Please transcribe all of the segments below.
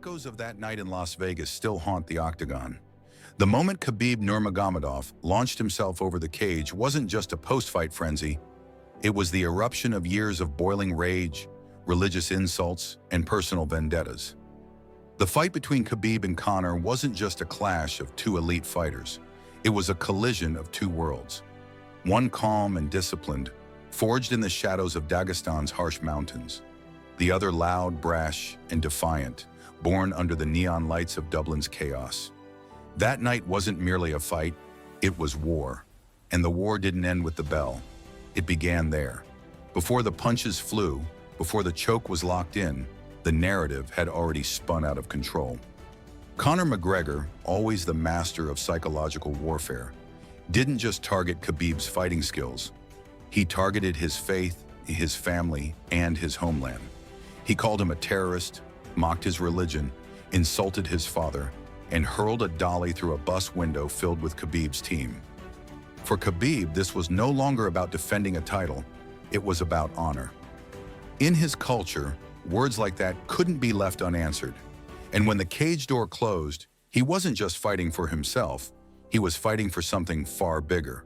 Echoes of that night in Las Vegas still haunt the octagon. The moment Khabib Nurmagomedov launched himself over the cage wasn't just a post-fight frenzy, it was the eruption of years of boiling rage, religious insults, and personal vendettas. The fight between Khabib and Conor wasn't just a clash of two elite fighters. It was a collision of two worlds. One calm and disciplined, forged in the shadows of Dagestan's harsh mountains. The other loud, brash, and defiant, born under the neon lights of Dublin's chaos. That night wasn't merely a fight, it was war. And the war didn't end with the bell. It began there. Before the punches flew, before the choke was locked in, the narrative had already spun out of control. Conor McGregor, always the master of psychological warfare, didn't just target Khabib's fighting skills. He targeted his faith, his family, and his homeland. He called him a terrorist, mocked his religion, insulted his father, and hurled a dolly through a bus window filled with Khabib's team. For Khabib, this was no longer about defending a title, it was about honor. In his culture, words like that couldn't be left unanswered. And when the cage door closed, he wasn't just fighting for himself, he was fighting for something far bigger.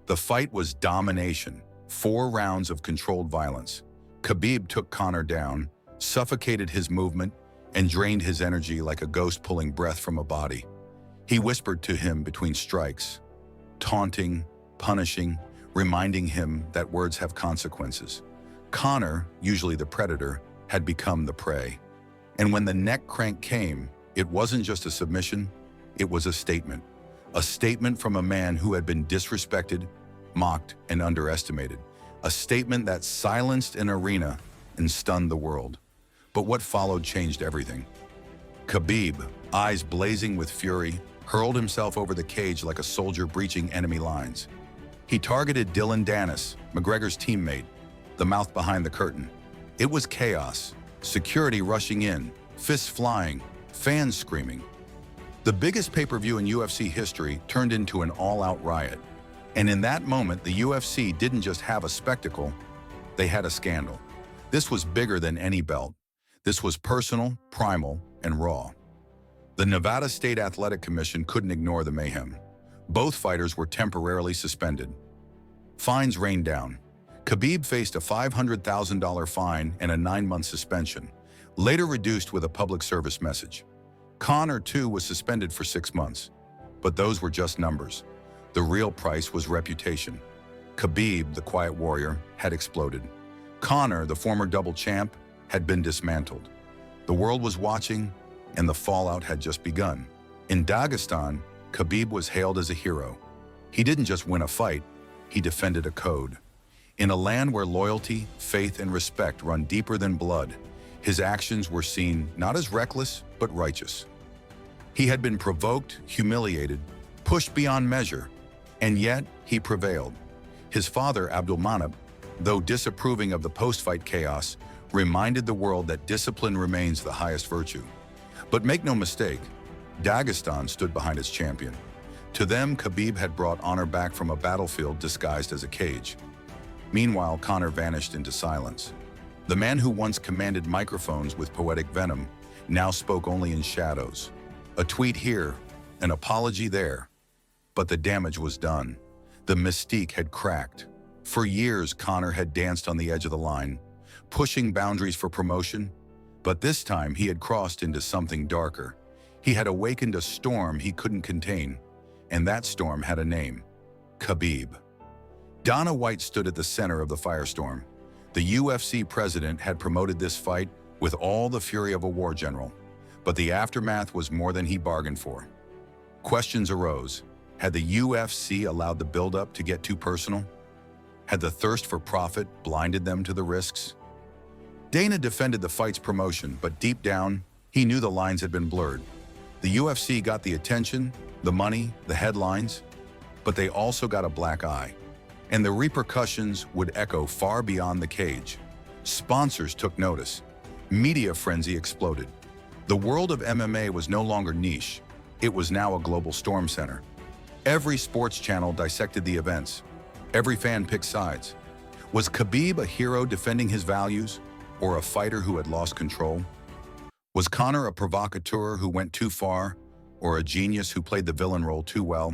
The fight was domination, 4 rounds of controlled violence. Khabib took Conor down, suffocated his movement, and drained his energy like a ghost pulling breath from a body. He whispered to him between strikes, taunting, punishing, reminding him that words have consequences. Conor, usually the predator, had become the prey. And when the neck crank came, it wasn't just a submission, it was a statement. A statement from a man who had been disrespected, mocked, and underestimated. A statement that silenced an arena and stunned the world. But what followed changed everything. Khabib, eyes blazing with fury, hurled himself over the cage like a soldier breaching enemy lines. He targeted Dylan Dennis, McGregor's teammate, the mouth behind the curtain. It was chaos, security rushing in, fists flying, fans screaming. The biggest pay-per-view in UFC history turned into an all-out riot. And in that moment, the UFC didn't just have a spectacle, they had a scandal. This was bigger than any belt. This was personal, primal, and raw. The Nevada State Athletic Commission couldn't ignore the mayhem. Both fighters were temporarily suspended. Fines rained down. Khabib faced a $500,000 fine and a 9-month suspension, later reduced with a public service message. Conor, too, was suspended for 6 months. But those were just numbers. The real price was reputation. Khabib, the quiet warrior, had exploded. Conor, the former double champ, had been dismantled. The world was watching, and the fallout had just begun. In Dagestan, Khabib was hailed as a hero. He didn't just win a fight, he defended a code. In a land where loyalty, faith, and respect run deeper than blood, his actions were seen not as reckless, but righteous. He had been provoked, humiliated, pushed beyond measure, and yet he prevailed. His father, Abdulmanap, though disapproving of the post-fight chaos, reminded the world that discipline remains the highest virtue. But make no mistake, Dagestan stood behind its champion. To them, Khabib had brought honor back from a battlefield disguised as a cage. Meanwhile, Conor vanished into silence. The man who once commanded microphones with poetic venom now spoke only in shadows. A tweet here, an apology there. But the damage was done. The mystique had cracked. For years, Conor had danced on the edge of the line, pushing boundaries for promotion, but this time he had crossed into something darker. He had awakened a storm he couldn't contain, and that storm had a name: Khabib. Dana White stood at the center of the firestorm. The UFC president had promoted this fight with all the fury of a war general, but the aftermath was more than he bargained for. Questions arose. Had the UFC allowed the buildup to get too personal? Had the thirst for profit blinded them to the risks? Dana defended the fight's promotion, but deep down, he knew the lines had been blurred. The UFC got the attention, the money, the headlines, but they also got a black eye. And the repercussions would echo far beyond the cage. Sponsors took notice. Media frenzy exploded. The world of MMA was no longer niche. It was now a global storm center. Every sports channel dissected the events. Every fan picked sides. Was Khabib a hero defending his values, or a fighter who had lost control? Was Conor a provocateur who went too far, or a genius who played the villain role too well?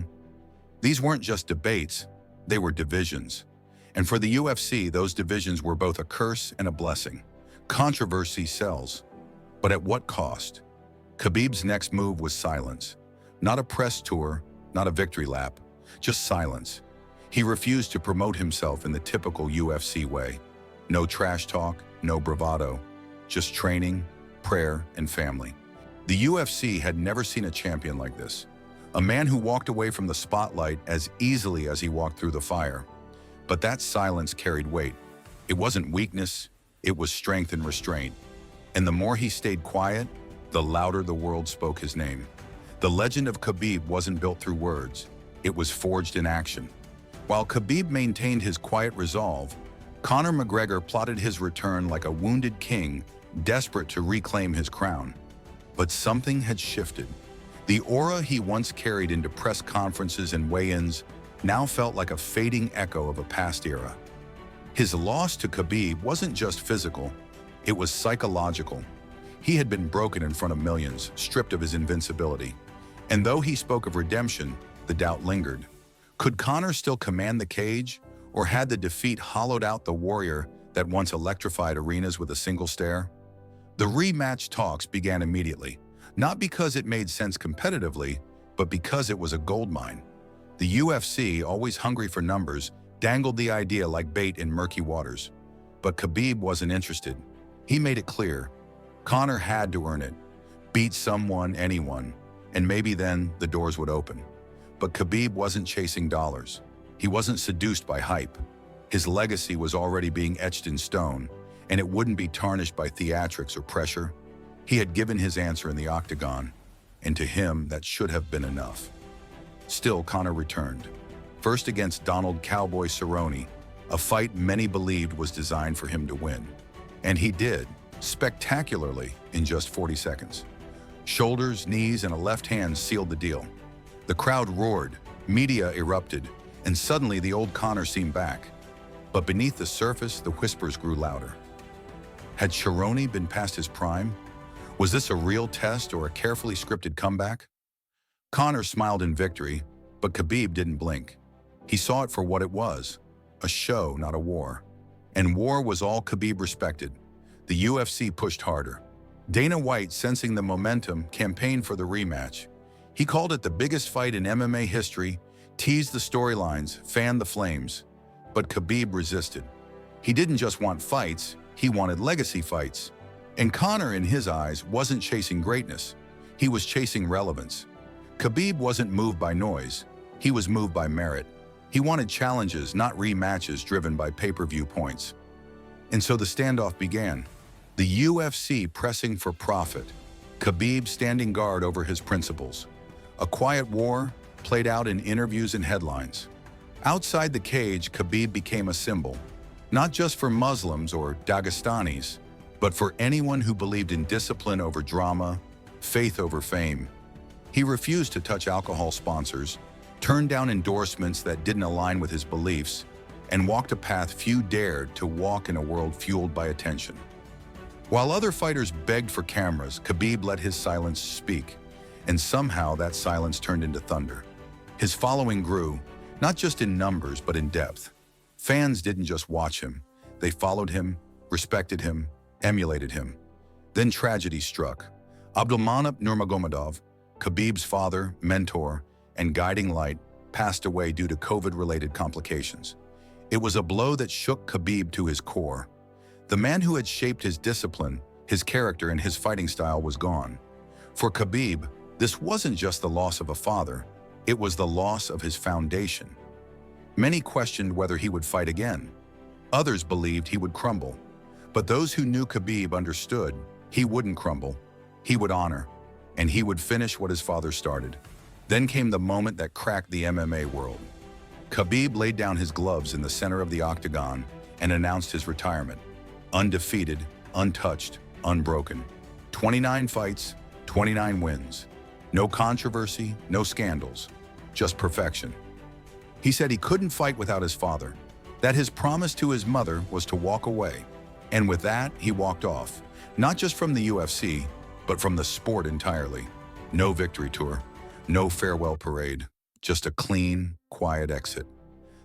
These weren't just debates, they were divisions. And for the UFC, those divisions were both a curse and a blessing. Controversy sells, but at what cost? Khabib's next move was silence. Not a press tour, not a victory lap, just silence. He refused to promote himself in the typical UFC way. No trash talk, no bravado, just training, prayer, and family. The UFC had never seen a champion like this. A man who walked away from the spotlight as easily as he walked through the fire. But that silence carried weight. It wasn't weakness, it was strength and restraint. And the more he stayed quiet, the louder the world spoke his name. The legend of Khabib wasn't built through words, it was forged in action. While Khabib maintained his quiet resolve, Conor McGregor plotted his return like a wounded king, desperate to reclaim his crown. But something had shifted. The aura he once carried into press conferences and weigh-ins now felt like a fading echo of a past era. His loss to Khabib wasn't just physical, it was psychological. He had been broken in front of millions, stripped of his invincibility. And though he spoke of redemption, the doubt lingered. Could Conor still command the cage, or had the defeat hollowed out the warrior that once electrified arenas with a single stare? The rematch talks began immediately, not because it made sense competitively, but because it was a goldmine. The UFC, always hungry for numbers, dangled the idea like bait in murky waters. But Khabib wasn't interested. He made it clear. Conor had to earn it. Beat someone, anyone, and maybe then the doors would open. But Khabib wasn't chasing dollars. He wasn't seduced by hype. His legacy was already being etched in stone, and it wouldn't be tarnished by theatrics or pressure. He had given his answer in the octagon, and to him that should have been enough. Still, Conor returned. First against Donald "Cowboy" Cerrone, a fight many believed was designed for him to win. And he did, spectacularly, in just 40 seconds. Shoulders, knees, and a left hand sealed the deal. The crowd roared, media erupted, and suddenly the old Conor seemed back. But beneath the surface, the whispers grew louder. Had Cerrone been past his prime? Was this a real test or a carefully scripted comeback? Conor smiled in victory, but Khabib didn't blink. He saw it for what it was, a show, not a war. And war was all Khabib respected. The UFC pushed harder. Dana White, sensing the momentum, campaigned for the rematch. He called it the biggest fight in MMA history, teased the storylines, fanned the flames. But Khabib resisted. He didn't just want fights, he wanted legacy fights. And Conor, in his eyes, wasn't chasing greatness. He was chasing relevance. Khabib wasn't moved by noise. He was moved by merit. He wanted challenges, not rematches driven by pay-per-view points. And so the standoff began. The UFC pressing for profit. Khabib standing guard over his principles. A quiet war played out in interviews and headlines. Outside the cage, Khabib became a symbol, not just for Muslims or Dagestanis, but for anyone who believed in discipline over drama, faith over fame. He refused to touch alcohol sponsors, turned down endorsements that didn't align with his beliefs, and walked a path few dared to walk in a world fueled by attention. While other fighters begged for cameras, Khabib let his silence speak, and somehow that silence turned into thunder. His following grew, not just in numbers, but in depth. Fans didn't just watch him, they followed him, respected him, emulated him. Then tragedy struck. Khabib Nurmagomedov, Khabib's father, mentor, and guiding light, passed away due to COVID-related complications. It was a blow that shook Khabib to his core. The man who had shaped his discipline, his character, and his fighting style was gone. For Khabib, this wasn't just the loss of a father, it was the loss of his foundation. Many questioned whether he would fight again. Others believed he would crumble. But those who knew Khabib understood he wouldn't crumble, he would honor, and he would finish what his father started. Then came the moment that cracked the MMA world. Khabib laid down his gloves in the center of the octagon and announced his retirement. Undefeated, untouched, unbroken. 29 fights, 29 wins. No controversy, no scandals, just perfection. He said he couldn't fight without his father, that his promise to his mother was to walk away. And with that, he walked off, not just from the UFC, but from the sport entirely. No victory tour, no farewell parade, just a clean, quiet exit.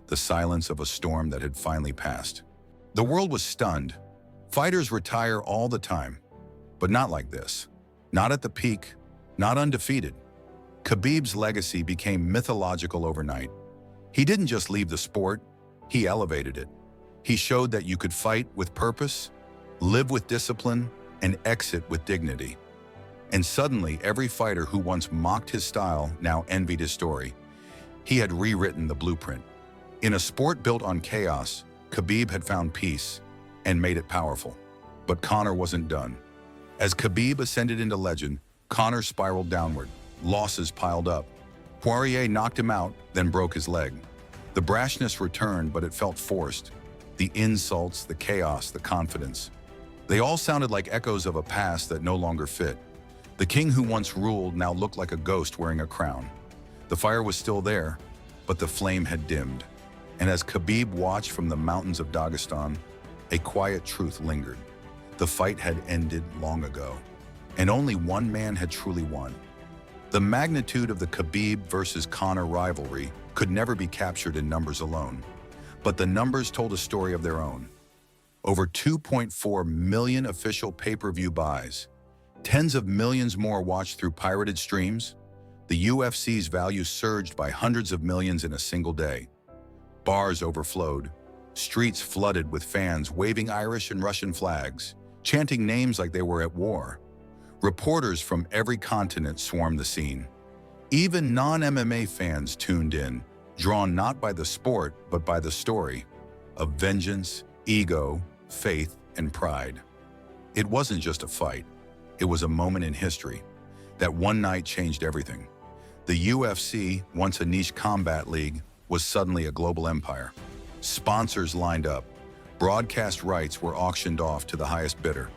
The silence of a storm that had finally passed. The world was stunned. Fighters retire all the time, but not like this. Not at the peak, not undefeated. Khabib's legacy became mythological overnight. He didn't just leave the sport, he elevated it. He showed that you could fight with purpose, live with discipline, and exit with dignity. And suddenly, every fighter who once mocked his style now envied his story. He had rewritten the blueprint. In a sport built on chaos, Khabib had found peace and made it powerful. But Conor wasn't done. As Khabib ascended into legend, Conor spiraled downward. Losses piled up. Poirier knocked him out, then broke his leg. The brashness returned, but it felt forced. The insults, the chaos, the confidence. They all sounded like echoes of a past that no longer fit. The king who once ruled now looked like a ghost wearing a crown. The fire was still there, but the flame had dimmed. And as Khabib watched from the mountains of Dagestan, a quiet truth lingered. The fight had ended long ago, and only one man had truly won. The magnitude of the Khabib versus Conor rivalry could never be captured in numbers alone, but the numbers told a story of their own. Over 2.4 million official pay-per-view buys, tens of millions more watched through pirated streams. The UFC's value surged by hundreds of millions in a single day. Bars overflowed, streets flooded with fans waving Irish and Russian flags, chanting names like they were at war. Reporters from every continent swarmed the scene. Even non-MMA fans tuned in, drawn not by the sport, but by the story of vengeance, ego, faith, and pride. It wasn't just a fight. It was a moment in history. That one night changed everything. The UFC, once a niche combat league, was suddenly a global empire. Sponsors lined up. Broadcast rights were auctioned off to the highest bidder.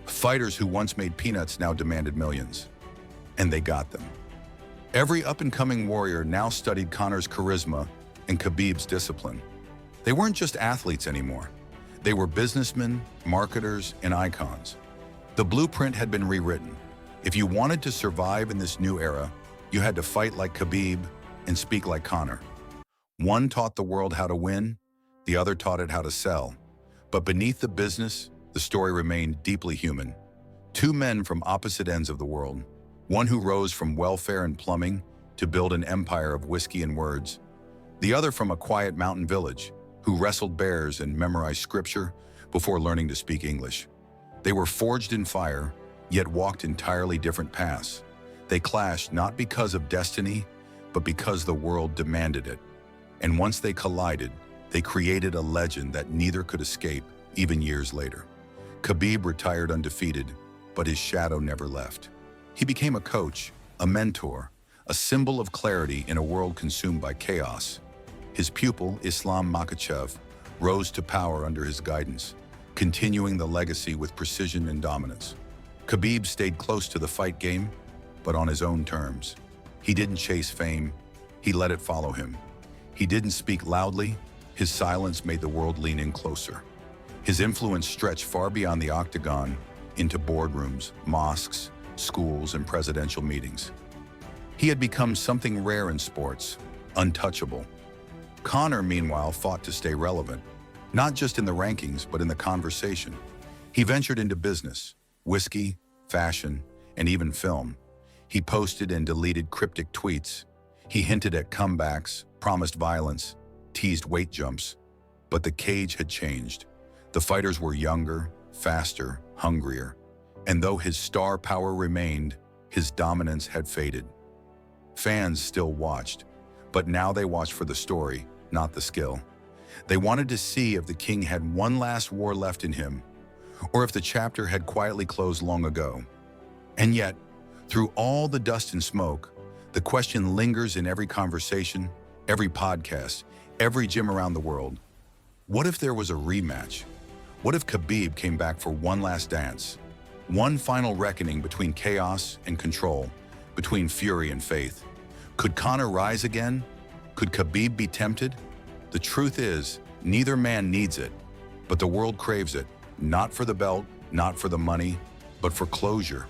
Fighters who once made peanuts now demanded millions. And they got them. Every up-and-coming warrior now studied Conor's charisma and Khabib's discipline. They weren't just athletes anymore. They were businessmen, marketers, and icons. The blueprint had been rewritten. If you wanted to survive in this new era, you had to fight like Khabib and speak like Conor. One taught the world how to win, the other taught it how to sell. But beneath the business, the story remained deeply human. Two men from opposite ends of the world, one who rose from welfare and plumbing to build an empire of whiskey and words, the other from a quiet mountain village who wrestled bears and memorized scripture before learning to speak English. They were forged in fire, yet walked entirely different paths. They clashed not because of destiny, but because the world demanded it. And once they collided, they created a legend that neither could escape, even years later. Khabib retired undefeated, but his shadow never left. He became a coach, a mentor, a symbol of clarity in a world consumed by chaos. His pupil, Islam Makhachev, rose to power under his guidance, continuing the legacy with precision and dominance. Khabib stayed close to the fight game, but on his own terms. He didn't chase fame, he let it follow him. He didn't speak loudly, his silence made the world lean in closer. His influence stretched far beyond the octagon into boardrooms, mosques, schools, and presidential meetings. He had become something rare in sports, untouchable. Conor, meanwhile, fought to stay relevant, not just in the rankings, but in the conversation. He ventured into business, whiskey, fashion, and even film. He posted and deleted cryptic tweets. He hinted at comebacks, promised violence, teased weight jumps. But the cage had changed. The fighters were younger, faster, hungrier. And though his star power remained, his dominance had faded. Fans still watched, but now they watched for the story, not the skill. They wanted to see if the king had one last war left in him, or if the chapter had quietly closed long ago. And yet, through all the dust and smoke, the question lingers in every conversation, every podcast, every gym around the world. What if there was a rematch? What if Khabib came back for one last dance? One final reckoning between chaos and control, between fury and faith. Could Conor rise again? Could Khabib be tempted? The truth is, neither man needs it, but the world craves it, not for the belt, not for the money, but for closure.